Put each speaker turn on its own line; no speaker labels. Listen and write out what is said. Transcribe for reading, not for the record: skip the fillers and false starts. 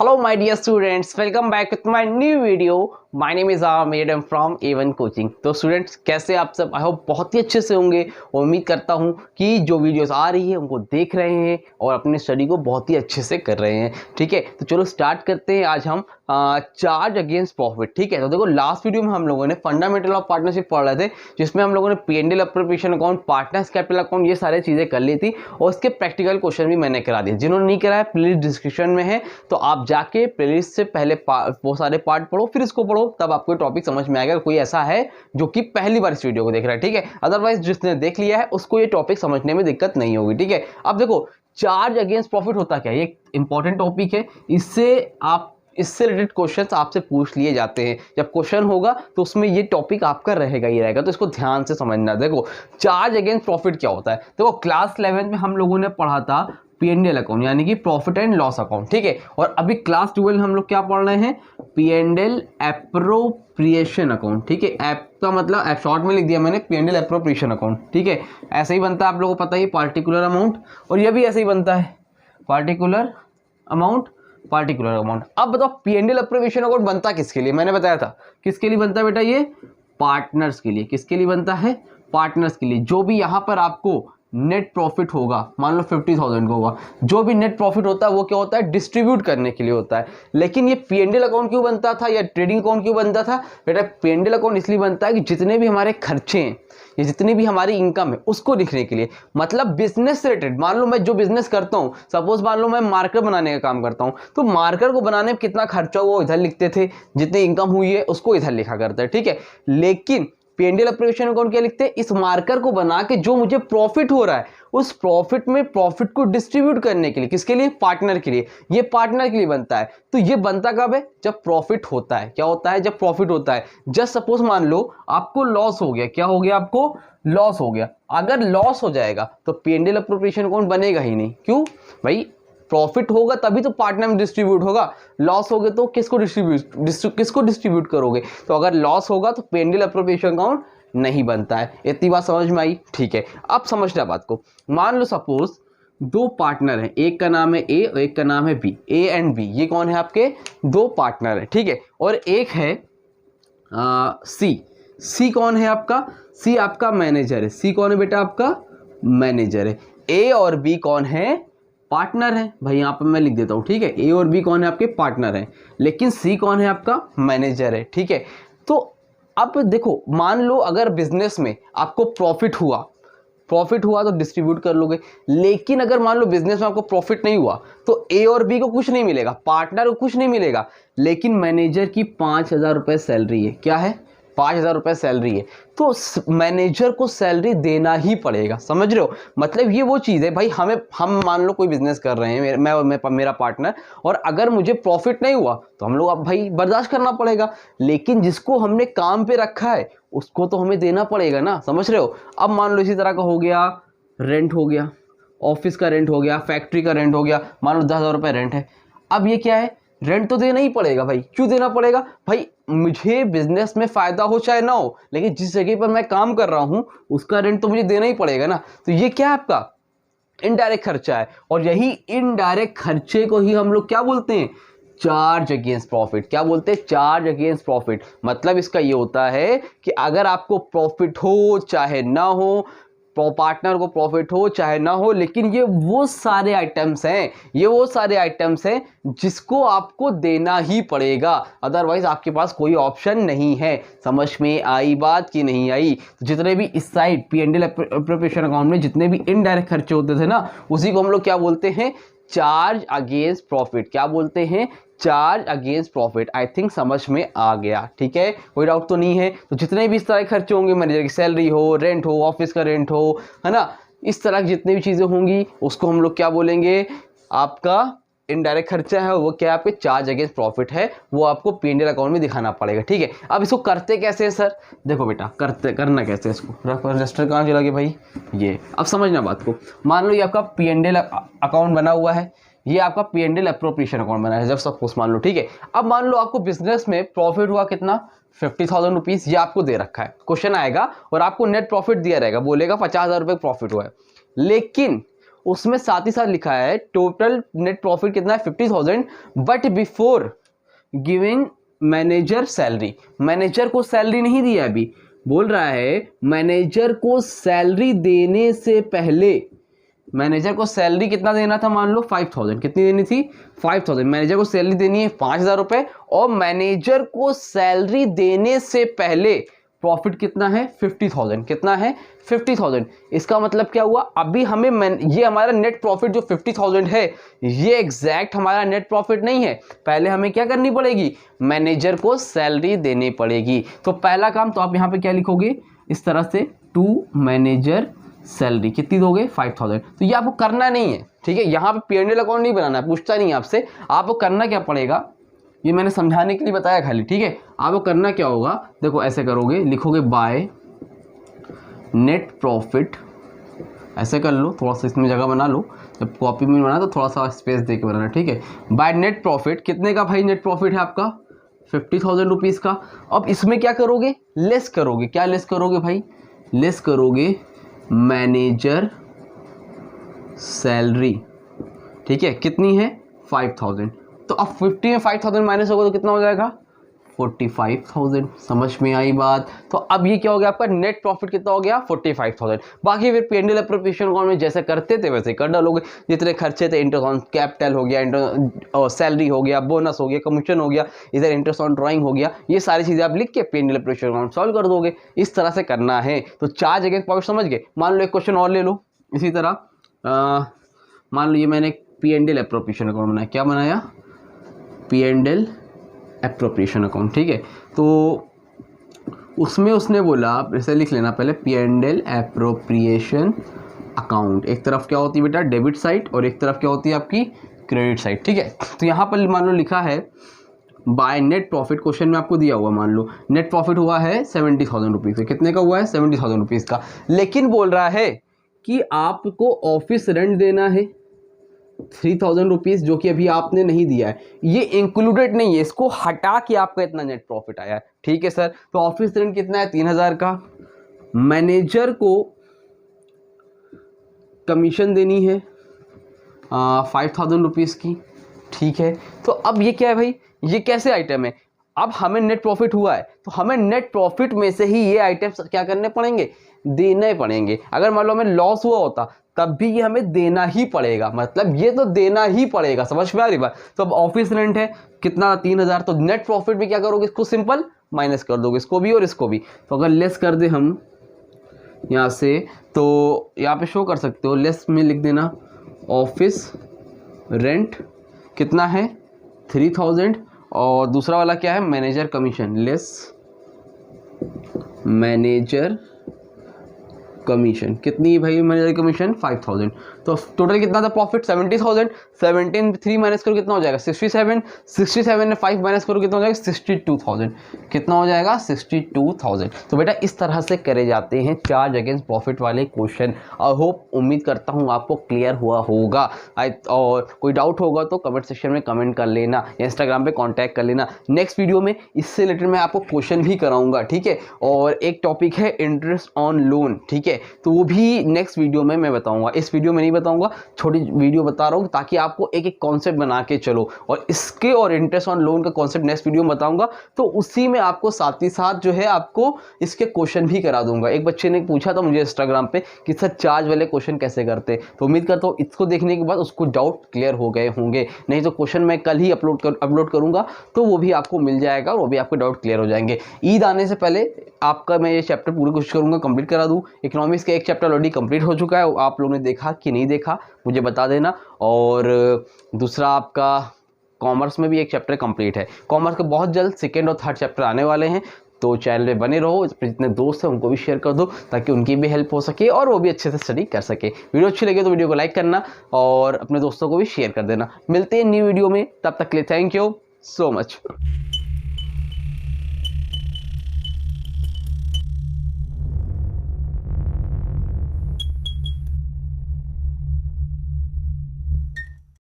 Hello my dear students, welcome back with my new video. My name is Ahmed. I'm from A1 coaching. तो students कैसे आप सब? I hope बहुत ही अच्छे से होंगे और उम्मीद करता हूँ कि जो वीडियोस आ रही है उनको देख रहे हैं और अपने स्टडी को बहुत ही अच्छे से कर रहे हैं। ठीक है, तो चलो स्टार्ट करते हैं। आज हम चार्ज अगेंस्ट प्रॉफिट। ठीक है, तो देखो लास्ट वीडियो में हम लोगों ने फंडामेंटल ऑफ पार्टनरशिप पढ़ रहे थे, जिसमें हम लोगों ने P&L appropriation account, partners capital account, ये सारी चीज़ें कर ली थी और उसके प्रैक्टिकल क्वेश्चन भी मैंने करा दिए। जिन्होंने नहीं कराया प्लेलिस्ट डिस्क्रिप्शन में है, तो आप जाके प्लेलिस्ट से पहले वो सारे पार्ट पढ़ो, फिर इसको पढ़ो, तब आपको टॉपिक समझ में आएगा। कोई ऐसा है जो कि पहली बार इस वीडियो को देख रहा है, ठीक है, अदरवाइज जिसने देख लिया है उसको ये टॉपिक समझने में दिक्कत नहीं होगी। ठीक है, अब देखो चार्ज अगेंस्ट प्रॉफिट होता क्या है, ये इंपॉर्टेंट टॉपिक है। इससे रिलेटेड क्वेश्चंस आपसे पूछ लिए जाते हैं। जब क्वेश्चन होगा तो उसमें ये टॉपिक आपका रहेगा ही रहेगा, तो इसको ध्यान से समझना। देखो चार्ज अगेंस्ट प्रॉफिट क्या होता है। देखो क्लास 11 में हम लोगों ने पढ़ा था P&L अकाउंट, यानी कि प्रॉफिट एंड लॉस अकाउंट। ठीक है, और अभी क्लास 12 हम लोग क्या पढ़ रहे हैं, P&L एप्रोप्रिएशन अकाउंट। ठीक है, ऐप का मतलब ऐप शॉर्ट में लिख दिया मैंने, P&L एप्रोप्रिएशन अकाउंट। ठीक है, ऐसे ही बनता है, आप लोगों को पता ही, पार्टिकुलर अमाउंट, और ये भी ऐसे ही बनता है, पार्टिकुलर अमाउंट, पार्टिकुलर अमाउंट। अब बताओ P&L एप्रोप्रिएशन अकाउंट बनता किसके लिए, मैंने बताया था किसके लिए बनता है बेटा, ये पार्टनर्स के लिए। किसके लिए बनता है, पार्टनर्स के लिए। जो भी यहाँ पर आपको नेट प्रॉफिट होगा, मान लो 50,000 का होगा, जो भी नेट प्रॉफिट होता है वो क्या होता है, डिस्ट्रीब्यूट करने के लिए होता है। लेकिन ये P&L अकाउंट क्यों बनता था या ट्रेडिंग अकाउंट क्यों बनता था बेटा, P&L अकाउंट इसलिए बनता है कि जितने भी हमारे खर्चे हैं या जितनी भी हमारी इनकम है उसको लिखने के लिए। मतलब बिजनेस से रिलेटेड, मान लो मैं जो बिजनेस करता हूँ, सपोज मान लो मैं मार्कर बनाने का काम करता हूँ, तो मार्कर को बनाने में कितना खर्चा हुआ वो इधर लिखते थे, जितनी इनकम हुई है उसको इधर लिखा करते हैं। ठीक है, लेकिन P&L एप्रोप्रिएशन अकाउंट क्या लिखते हैं, इस मार्कर को बना के जो मुझे प्रॉफिट हो रहा है उस प्रॉफिट में प्रॉफिट को डिस्ट्रीब्यूट करने के लिए, किसके लिए, पार्टनर के लिए। ये पार्टनर के लिए बनता है। तो ये बनता कब है, जब प्रॉफिट होता है। क्या होता है, जब प्रॉफिट होता है। जस्ट सपोज मान लो आपको लॉस हो गया, क्या हो गया, आपको लॉस हो गया। अगर लॉस हो जाएगा तो P&L एप्रोप्रिएशन अकाउंट बनेगा ही नहीं। क्यों भाई, प्रॉफिट होगा तभी तो पार्टनर में डिस्ट्रीब्यूट होगा, लॉस हो गए तो किसको डिस्ट्रीब्यूट करोगे। तो अगर लॉस होगा तो P&L एप्रोप्रिएशन अकाउंट नहीं बनता है। इतनी बात समझ में आई। ठीक है, अब समझना बात को। मान लो सपोज दो पार्टनर हैं, एक का नाम है ए और एक का नाम है बी, ए एंड बी, ये कौन है, आपके दो पार्टनर है। ठीक है, और एक है सी कौन है आपका, सी आपका मैनेजर है। सी कौन है बेटा, आपका मैनेजर है। ए और बी कौन है, पार्टनर है। भाई यहाँ पे मैं लिख देता हूँ। ठीक है, ए और बी कौन है, आपके पार्टनर है, लेकिन सी कौन है, आपका मैनेजर है। ठीक है, तो अब देखो मान लो अगर बिजनेस में आपको प्रॉफिट हुआ तो डिस्ट्रीब्यूट कर लोगे। लेकिन अगर मान लो बिजनेस में आपको प्रॉफिट नहीं हुआ तो ए और बी को कुछ नहीं मिलेगा, पार्टनर को कुछ नहीं मिलेगा, लेकिन मैनेजर की 5,000 रुपये सैलरी है। क्या है, 5,000 रुपये सैलरी है, तो मैनेजर को सैलरी देना ही पड़ेगा। समझ रहे हो, मतलब ये वो चीज़ है भाई, हम मान लो कोई बिजनेस कर रहे हैं, मेरा पार्टनर, और अगर मुझे प्रॉफिट नहीं हुआ तो हम लोग अब भाई बर्दाश्त करना पड़ेगा, लेकिन जिसको हमने काम पे रखा है उसको तो हमें देना पड़ेगा ना। समझ रहे हो। अब मान लो इसी तरह का हो गया, रेंट हो गया, ऑफिस का रेंट हो गया, फैक्ट्री का रेंट हो गया, मान लो 10,000 रुपये रेंट है। अब ये क्या है, रेंट तो देना ही पड़ेगा भाई। क्यों देना पड़ेगा भाई, मुझे बिजनेस में फायदा हो चाहे ना हो, लेकिन जिस जगह पर मैं काम कर रहा हूं उसका रेंट तो मुझे देना ही पड़ेगा ना। तो ये क्या है, आपका इनडायरेक्ट खर्चा है, और यही इनडायरेक्ट खर्चे को ही हम लोग क्या बोलते हैं, चार्ज अगेंस्ट प्रॉफिट। क्या बोलते हैं, चार्ज अगेंस्ट प्रॉफिट। मतलब इसका ये होता है कि अगर आपको प्रॉफिट हो चाहे ना हो, पार्टनर को प्रॉफिट हो चाहे ना हो, लेकिन ये वो सारे आइटम्स हैं जिसको आपको देना ही पड़ेगा, अदरवाइज आपके पास कोई ऑप्शन नहीं है। समझ में आई बात कि नहीं आई। तो जितने भी इस साइड P&L एप्रोप्रिएशन अकाउंट में जितने भी इनडायरेक्ट खर्चे होते थे ना, उसी को हम लोग क्या बोलते हैं, चार्ज अगेंस्ट प्रॉफिट। क्या बोलते हैं, charge against profit. I think समझ में आ गया। ठीक है, कोई डाउट तो नहीं है। तो जितने भी इस तरह के खर्चे होंगे, मैनेजर की सैलरी हो, रेंट हो, ऑफिस का रेंट हो, है ना, इस तरह की जितनी भी चीज़ें होंगी उसको हम लोग क्या बोलेंगे, आपका इनडायरेक्ट खर्चा है, वो क्या आपके चार्ज अगेंस्ट प्रॉफिट है, वो आपको P&L अकाउंट में दिखाना पड़ेगा। ठीक है, अब इसको करते कैसे हैं सर, देखो बेटा करना कैसे है इसको, रजिस्टर कहाँ चला गया भाई, ये। अब समझना बात को। मान लो ये आपका P&L अकाउंट बना हुआ है, ये आपका P&L एप्रोप्रिएशन अकाउंट बना है, जब सपोज मान लो। ठीक है, अब मान लो आपको बिजनेस में प्रॉफिट हुआ कितना, 50,000 रुपीज़, ये आपको दे रखा है। क्वेश्चन आएगा और आपको नेट प्रॉफिट दिया रहेगा, बोलेगा 50,000 रुपये प्रॉफिट हुआ है, लेकिन उसमें साथ ही साथ लिखा है टोटल नेट प्रॉफिट कितना है 50,000, but before giving manager salary. Manager को सैलरी नहीं दिया, अभी बोल रहा है मैनेजर को सैलरी देने से पहले। मैनेजर को सैलरी कितना देना था, मान लो 5,000, कितनी देनी थी 5,000। मैनेजर को सैलरी देनी है 5,000 रुपए, और मैनेजर को सैलरी देने से पहले प्रॉफिट कितना है 50,000, कितना है 50,000। इसका मतलब क्या हुआ, अभी हमें ये हमारा नेट प्रॉफिट जो 50,000 है ये एग्जैक्ट हमारा नेट प्रॉफिट नहीं है। पहले हमें क्या करनी पड़ेगी, मैनेजर को सैलरी देनी पड़ेगी। तो पहला काम तो आप यहाँ पे क्या लिखोगे इस तरह से, टू मैनेजर सैलरी कितनी दोगे 5,000। तो ये आपको करना नहीं है, ठीक है। यहाँ पे P&L अकाउंट नहीं बनाना है, पूछता नहीं है आपसे। आपको करना क्या पड़ेगा, ये मैंने समझाने के लिए बताया खाली, ठीक है। आपको करना क्या होगा, देखो ऐसे करोगे, लिखोगे बाय नेट प्रॉफिट, ऐसे कर लो, थोड़ा सा इसमें जगह बना लो, जब कॉपी में बना तो थोड़ा सा स्पेस दे के बनाना, ठीक है। बाय नेट प्रॉफिट कितने का भाई नेट प्रॉफिट है आपका 50,000 रुपीज़ का। अब इसमें क्या करोगे, लेस करोगे, क्या लेस करोगे भाई, लेस करोगे मैनेजर सैलरी, ठीक है, कितनी है 5,000। तो अब 50 में 5,000 माइनस होगा तो कितना हो जाएगा 45,000। समझ में आई बात। तो अब ये क्या हो गया आपका नेट प्रॉफिट कितना हो गया 45,000। बाकी फिर P&L एप्रोप्रिएशन अकाउंट में जैसे करते थे वैसे कर डालोगे, जितने खर्चे थे इंटरेस्ट ऑन कैपिटल हो गया, सैलरी हो गया, बोनस हो गया, कमीशन हो गया, इधर इंटरेस्ट ऑन ड्राइंग हो गया, ये सारी चीज़ें आप लिख के P&L एप्रोप्रिएशन अकाउंट सॉल्व कर दोगे। इस तरह से करना है। तो 4 जगह प्रॉफिट समझ गए। मान लो एक क्वेश्चन और ले लो इसी तरह, मान लो ये मैंने P&L एप्रोप्रिएशन अकाउंट बनाया, क्या बनाया P&L एप्रोप्रिएशन अकाउंट, ठीक है। तो उसमें उसने बोला, ऐसे लिख लेना पहले P&L एप्रोप्रिएशन अकाउंट। एक तरफ क्या होती है बेटा डेबिट साइड, और एक तरफ क्या होती है आपकी क्रेडिट साइड, ठीक है। तो यहाँ पर मान लो लिखा है बाय नेट प्रॉफिट, क्वेश्चन में आपको दिया हुआ, मान लो नेट प्रॉफिट हुआ है 70,000 रुपीज़, कितने का हुआ है 70,000 रुपीज़ का। लेकिन बोल रहा है कि आपको ऑफिस रेंट देना है 3,000 रुपीज़, जो कि अभी आपने नहीं दिया है, ये इंक्लूडेड नहीं है, इसको हटा के आपका इतना नेट प्रॉफिट आया है, ठीक है सर। तो ऑफिस रेंट कितना है 3,000 का, मैनेजर को कमीशन देनी है 5,000 रुपीज़ की, ठीक है। तो अब ये क्या है भाई, ये कैसे आइटम है, अब हमें नेट प्रॉफिट हुआ है तो हमें नेट प्रॉफिट में से ही ये आइटम्स क्या करने पड़ेंगे, देने पड़ेंगे। अगर मान लो हमें लॉस हुआ होता तब भी ये हमें देना ही पड़ेगा, मतलब ये तो देना ही पड़ेगा, समझ में आ रही बात। तो अब ऑफिस रेंट है कितना 3,000, तो नेट प्रॉफिट में क्या करोगे, इसको सिंपल माइनस कर दोगे, इसको भी और इसको भी। तो अगर लेस कर दे हम यहाँ से, तो यहाँ पे शो कर सकते हो, लेस में लिख देना ऑफिस रेंट कितना है 3,000, और दूसरा वाला क्या है manager commission, less manager commission कितनी भाई, मैनेजर कमीशन 5,000। तो टोटल कितना था प्रॉफिट 70,000, 17 3 माइनस करो कितना हो जाएगा 67, 67 में 5 माइनस करो कितना हो जाएगा 62,000, कितना हो जाएगा 62,000। तो बेटा इस तरह से करे जाते हैं चार्ज अगेंस्ट प्रॉफिट वाले क्वेश्चन। आई होप, उम्मीद करता हूँ आपको क्लियर हुआ होगा। और कोई डाउट होगा तो कमेंट सेक्शन में कमेंट कर लेना या इंस्टाग्राम पे कांटेक्ट कर लेना। नेक्स्ट वीडियो में इससे रिलेटेड मैं आपको क्वेश्चन भी कराऊंगा, ठीक है। और एक टॉपिक है इंटरेस्ट ऑन लोन, ठीक है, तो वो भी नेक्स्ट वीडियो में मैं बताऊंगा, इस वीडियो में नहीं बताऊंगा, छोटी वीडियो बता रहा हूँ ताकि आपको एक एक कॉन्सेप्ट बना के चलो। और इसके और इंटरेस्ट ऑन लोन का कॉन्सेप्ट नेक्स्ट वीडियो में बताऊंगा, तो उसी में आपको साथ ही साथ जो है आपको इसके क्वेश्चन भी करा दूंगा। एक बच्चे ने पूछा था मुझे इंस्टाग्राम पे कि सर चार्ज वाले क्वेश्चन कैसे करते, तो उम्मीद करता हूँ इसको देखने के बाद उसको डाउट क्लियर हो गए होंगे। नहीं तो क्वेश्चन मैं कल ही अपलोड करूंगा, तो वो भी आपको मिल जाएगा और वो भी आपके डाउट क्लियर हो जाएंगे। ईद आने से पहले आपका मैं ये चैप्टर पूरी कोशिश करूंगा कंप्लीट करा दूं। इकोनॉमिक्स का एक चैप्टर ऑलरेडी कंप्लीट हो चुका है, आप लोगों ने देखा कि नहीं देखा मुझे बता देना। और दूसरा आपका कॉमर्स में भी एक चैप्टर कंप्लीट है। कॉमर्स के बहुत जल्द सेकेंड और थर्ड चैप्टर आने वाले हैं, तो चैनल पे बने रहो। जितने दोस्त हैं उनको भी शेयर कर दो ताकि उनकी भी हेल्प हो सके और वो भी अच्छे से स्टडी कर सके। वीडियो अच्छी लगे तो वीडियो को लाइक करना और अपने दोस्तों को भी शेयर कर देना। मिलते हैं न्यू वीडियो में, तब तक के लिए थैंक यू सो मच।